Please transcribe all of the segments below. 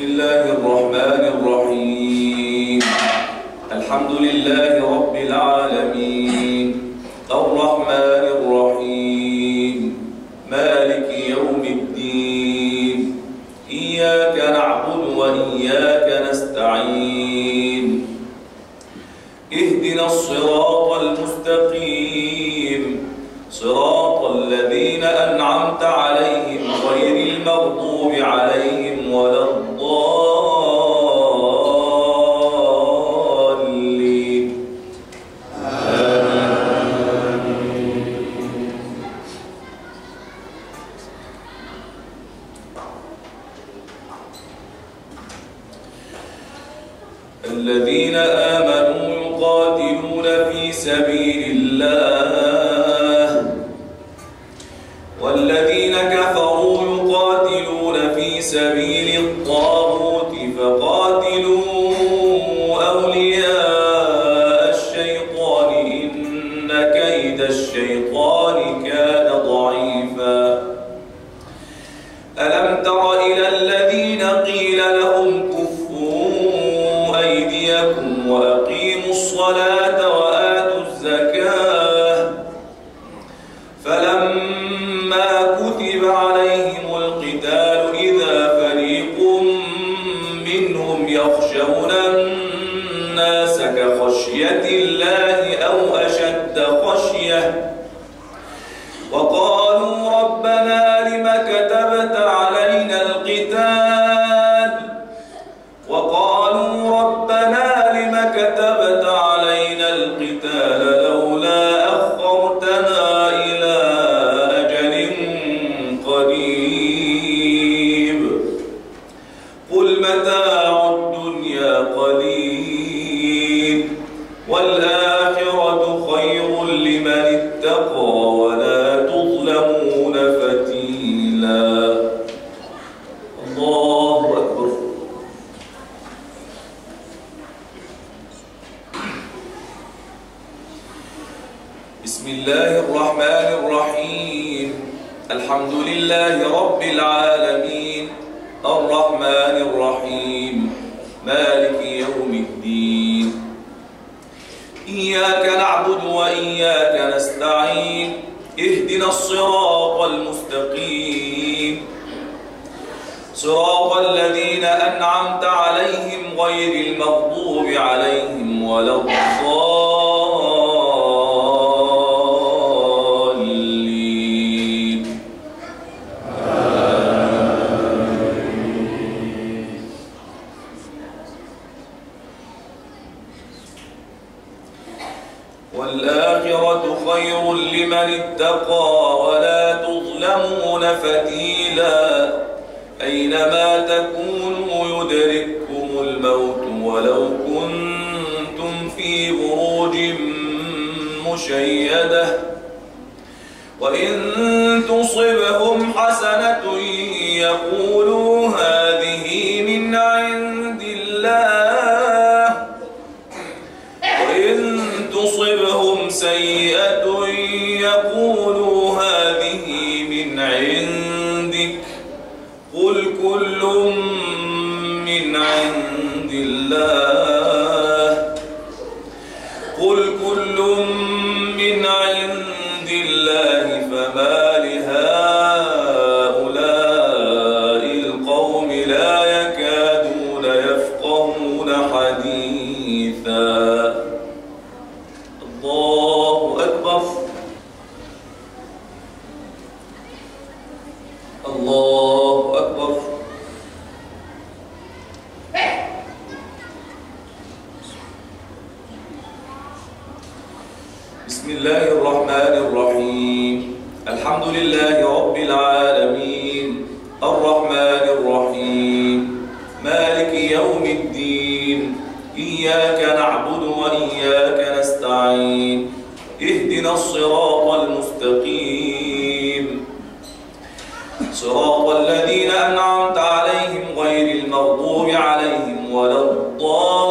الله الرحمن الرحيم. الحمد لله رب العالمين الرحمن الرحيم مالك يوم الدين إياك نعبد وإياك نستعين اهدنا الصراط المستقيم صراط الذين أنعمت عليهم غير المغضوب عليهم ولا الضالين آمين. الذين آمنوا يقاتلون في سبيل الله والذين كفروا يقاتلون في سبيل الطاغوت فقاتلوا أولياء الشيطان إن كيد الشيطان كان ضعيفا. ألم تر إلى الذين قيل لهم كفوا أيديكم وأقيموا الصلاة وآتوا الزكاة فلما كتب عليهم القتال إذا فريق منهم يخشون الناس كخشية الله أو أشد خشية وقالوا ربنا لم كتبت علينا القتال لولا أخرتنا إلى أجل قريب قل متاع الدنيا قليل والآخرة خير لمن اتقى ولا تظلمون فتيلا. الله أكبر. بسم الله الرحمن الرحيم. الحمد لله رب العالمين الرحمن الرحيم مالك يوم الدين إياك نعبد وإياك نستعين اهدنا الصراط المستقيم صراط الذين أنعمت عليهم غير المغضوب عليهم ولا الضالين والآخرة خير لمن اتقى ولا تظلمون فتيلا. أينما تكونوا يدرككم الموت ولو كنتم في بروج مشيدة وإن تصبهم حسنة يقولوا هذه من عند الله وإن تصبهم سيئة يقولوا هذه من عندك قل كل من عند الله فما لهؤلاء القوم لا يكادون يفقهون حديثا. الله أكبر. الله أكبر. بسم الله الرحمن الرحيم. الحمد لله رب العالمين الرحمن الرحيم مالك يوم الدين إياك نعبد وإياك نستعين اهدنا الصراط المستقيم صراط الذين أنعمت عليهم غير المغضوب عليهم ولا الضالين.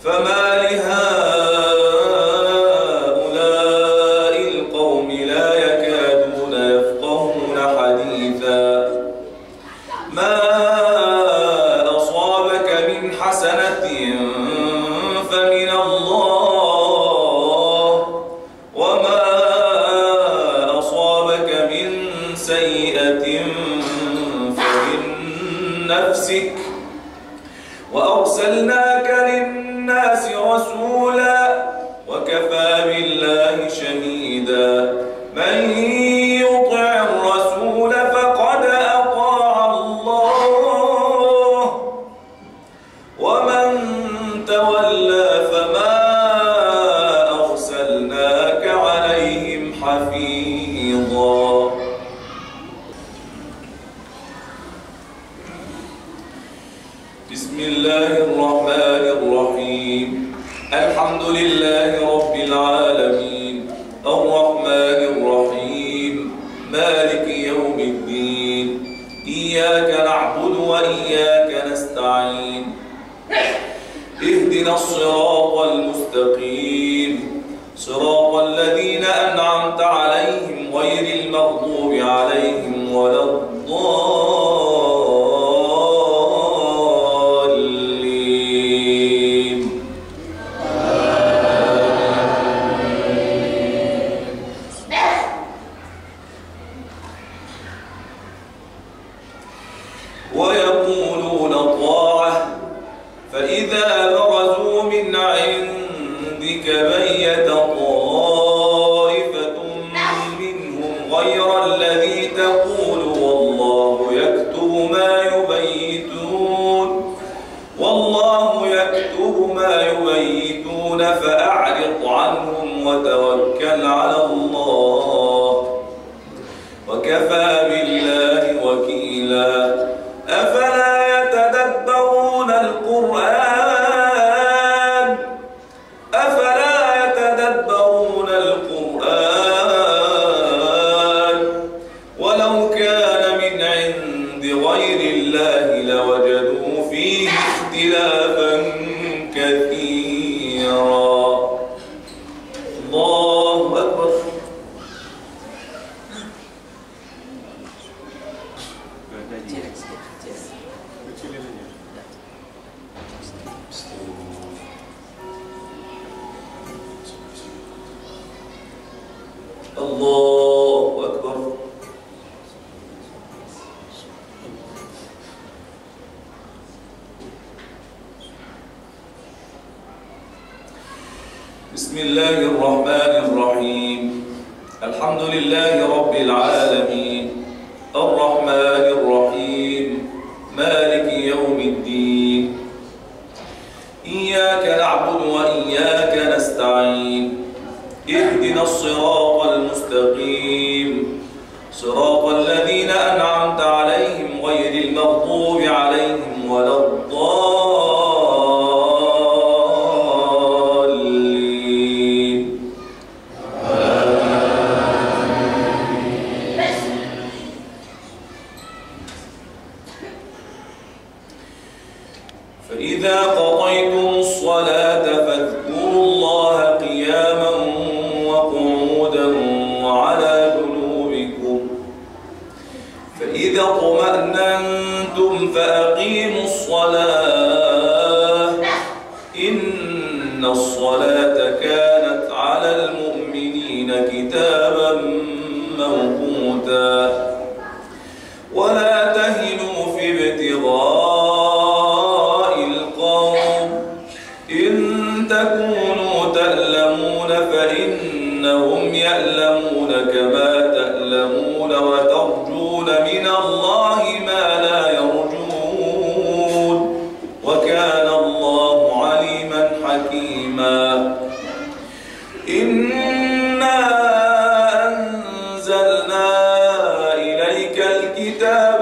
فما لهؤلاء القوم لا يكادون يفقهون حديثا ما أصابك من حسنة فمن الله وما أصابك من سيئة فمن نفسك وأرسلناك للناس رسولا وكفى بالله شهيدا من يطع الرسول فقد أطاع الله ومن تولى فما أرسلناك عليهم حفيظا. بسم الله الرحمن الرحيم الحمد لله رب العالمين الرحمن الرحيم مالك يوم الدين إياك نعبد وإياك نستعين اهدنا الصراط المستقيم صراط الذين أنعمت عليهم غير المغضوب عليهم ولا الضالين. ويقولون طاعة فإذا برزوا من عندك بيت طائفة منهم غير الذي تقول والله يكتب ما يبيتون فأعرض عنهم وتوكل على الله وكفى بالله وكيلا. أفلا يتدبرون القرآن ولو كان من عند غير الله لوجدوا فيه اختلافا كثيرا. الله أكبر. الله أكبر. بسم الله الرحمن الرحيم الحمد لله رب العالمين الرحمن الرحيم مالك يوم الدين إياك نعبد وإياك نستعين اهدنا الصراط المستقيم صراط الذين أنعمت عليهم غير المغضوب عليهم ولا الضالين. فإذا قضيتم الصلاة فاذكروا الله قياما وقعودا وعلى جنوبكم فإذا اطمأننتم فأقيموا الصلاة إن الصلاة كانت على المؤمنين كتابا موقوتا. ولا تهنوا في ابتغاء القوم إن تكونوا تألمون فإنهم يألمون كما تألمون وترجون من الله ما لا يرجون وكان الله عليما حكيما. إنا أنزلنا إليك الكتاب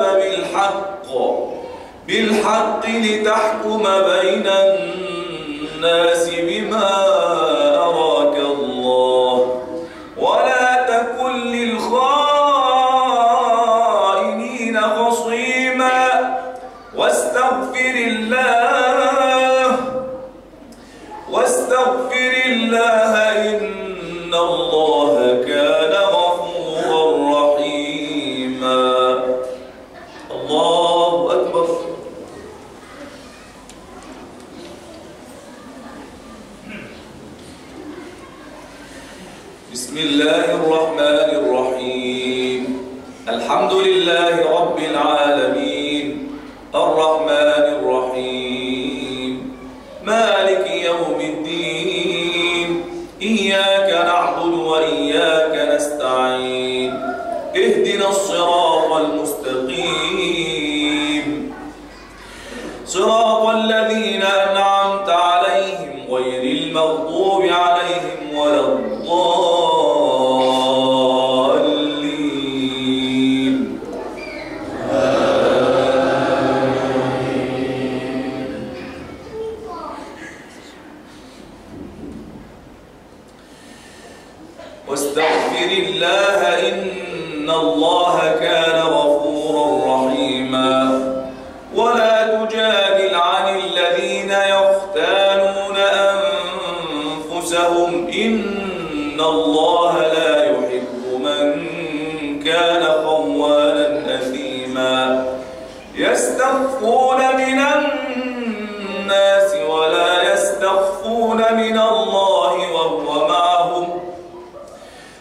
بالحق لتحكم بين الناس بما أراك الله ولا تكن للخائنين خصيما واستغفر الله بسم الله الرحمن الرحيم الحمد لله رب العالمين الرحمن الرحيم مالك يوم الدين إياك نعبد وإياك نستعين اهدنا الصراط المستقيم صراط الذين أنعمت عليهم غير المغضوب عليهم ولا الضالين واستغفر الله إن الله كان غفورا رحيما ولا تجادل عن الذين يختانون أنفسهم إن الله لا يحب من كان خوانا أثيما يستخفون من الناس ولا يستخفون من الله وهو معهم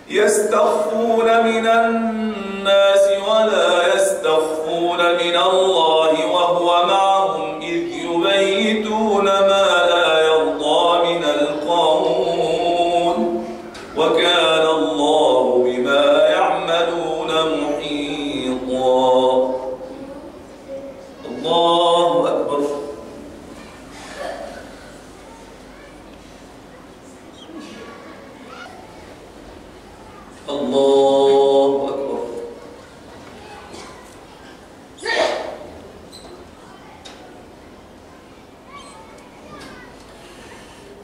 يستخفون من الناس ولا يستخفون من الله وهو معهم إذ يبيتون ما لا يرضى من القول وكان الله بما يعملون محيطا الله أكبر الله أكبر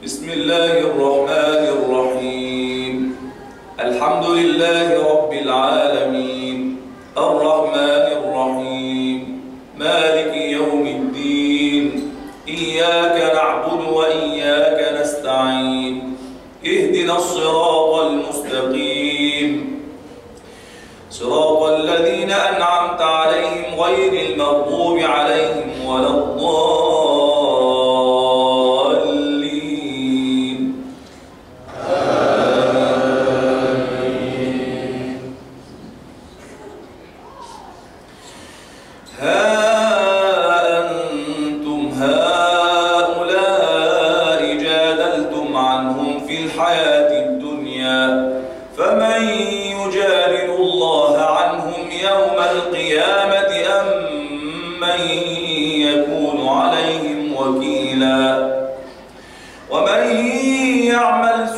بسم الله الرحمن الرحيم الحمد لله رب العالمين الرحمن الرحيم مالك يوم الدين إياك نعبد وإياك نستعين اهدنا الصراط المستقيم صراط الذين أنعمت عليهم غير المغضوب عليهم ولا الضالين آمين ها أنتم هؤلاء جادلتم عنهم في الحياة الدنيا فمن يجادل الله عنهم يوم القيامة أم من يكون عليهم وكيلا ومن يعمل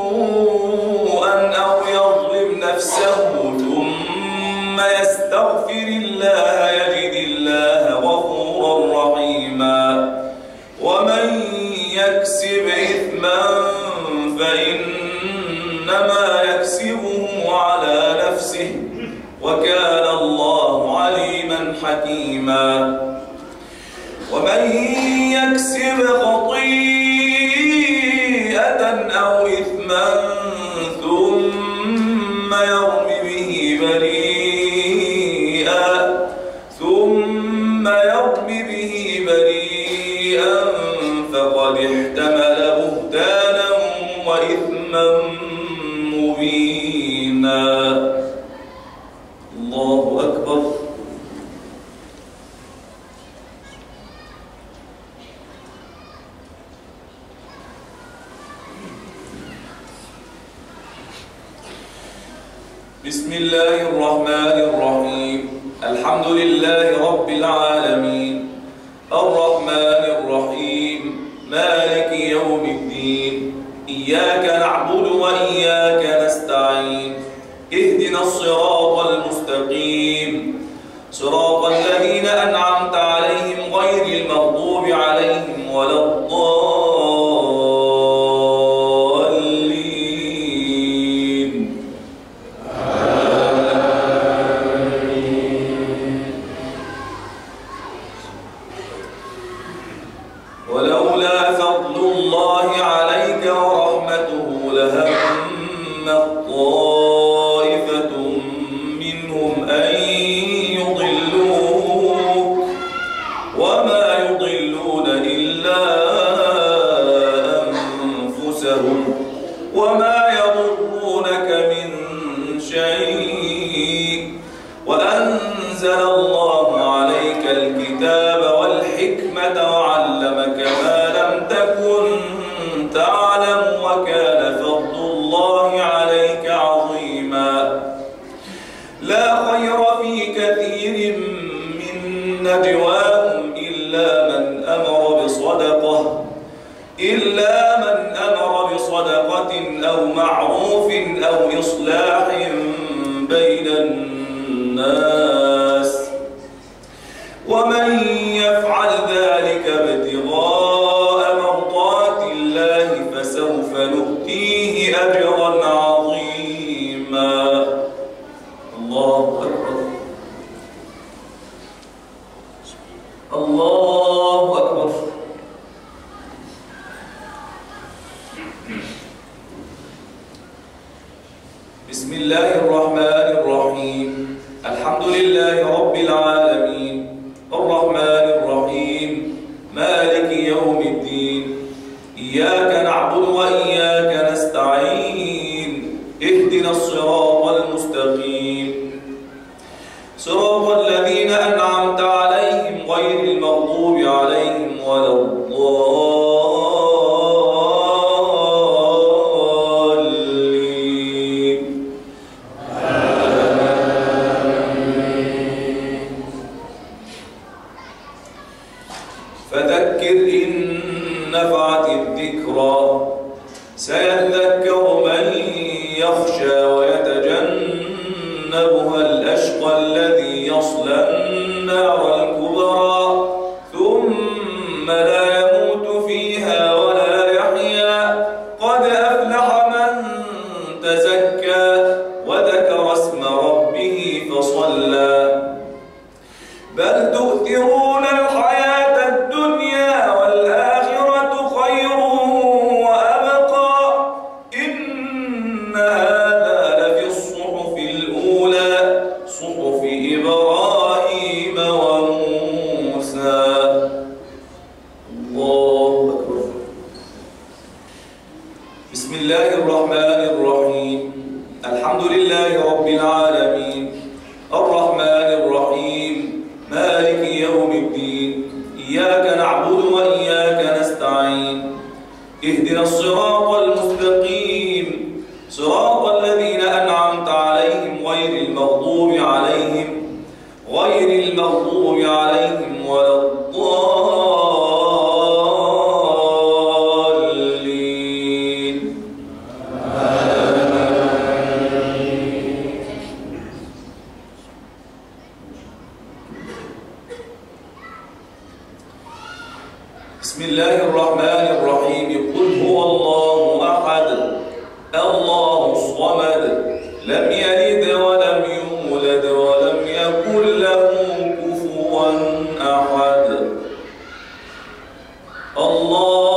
سوءا أو يظلم نفسه ثم يستغفر الله يجد الله غفورا رحيما ومن يكسب إثما فإنما يكسبه على نفسه وكان الله عليما حكيما ومن يكسب خطيئة أو إثما ثم يرم به بريئا فقد احتمل بهتانا وإثما مبينا الله أكبر بسم الله الرحمن الرحيم الحمد لله رب العالمين الرحمن الرحيم مالك يوم الدين إياك نعبد وإياك نستعين اهدنا الصراط المستقيم صراط الذين أنعمت عليهم غير المغضوب عليهم ولا الضالين ولولا فضل الله عليك ورحمته لهم طائفة منهم أن يضلوك وما يضلون إلا أنفسهم وما يضرون إلا من أمر بصدقة أو معروف أو إصلاح بين الناس ومن يفعل ذلك ابتغاء مرضات الله فسوف نؤتيه أجرا عظيما. الله أكبر. الله أكبر. بسم الله الرحمن الرحيم. الحمد لله رب العالمين الرحمن الرحيم مالك يوم الدين إياك نعبد وإياك نستعين اهدنا الصراط المستقيم صراط الذين أنعمت عليهم غير المغضوب عليهم ولا الضالين. فذكر إن نفعت الذكرى سيذكر من يخشى ويتجنبها الأشقى الذي يصلى النار الكبرى ثم لا يموت فيها ولا يحيا قد أفلح من تزكى وذكر اسم ربه فصلى بل تؤثرون الحياة الدنيا والآخرة خير وأبقى إن هذا لفي الصحف الأولى صحف إبراهيم وموسى. الله أكبر. بسم الله الرحمن الرحيم. الحمد لله رب العالمين الرحمن الرحيم مالك يوم الدين إياك نعبد وإياك نستعين اهدنا الصراط المستقيم صراط الذين أنعمت عليهم غير المغضوب عليهم ولا الضالين. بسم الله الرحمن الرحيم. قل هو الله أحد الله الصمد لم يلد ولم يولد ولم يكن له كفوا أحد. الله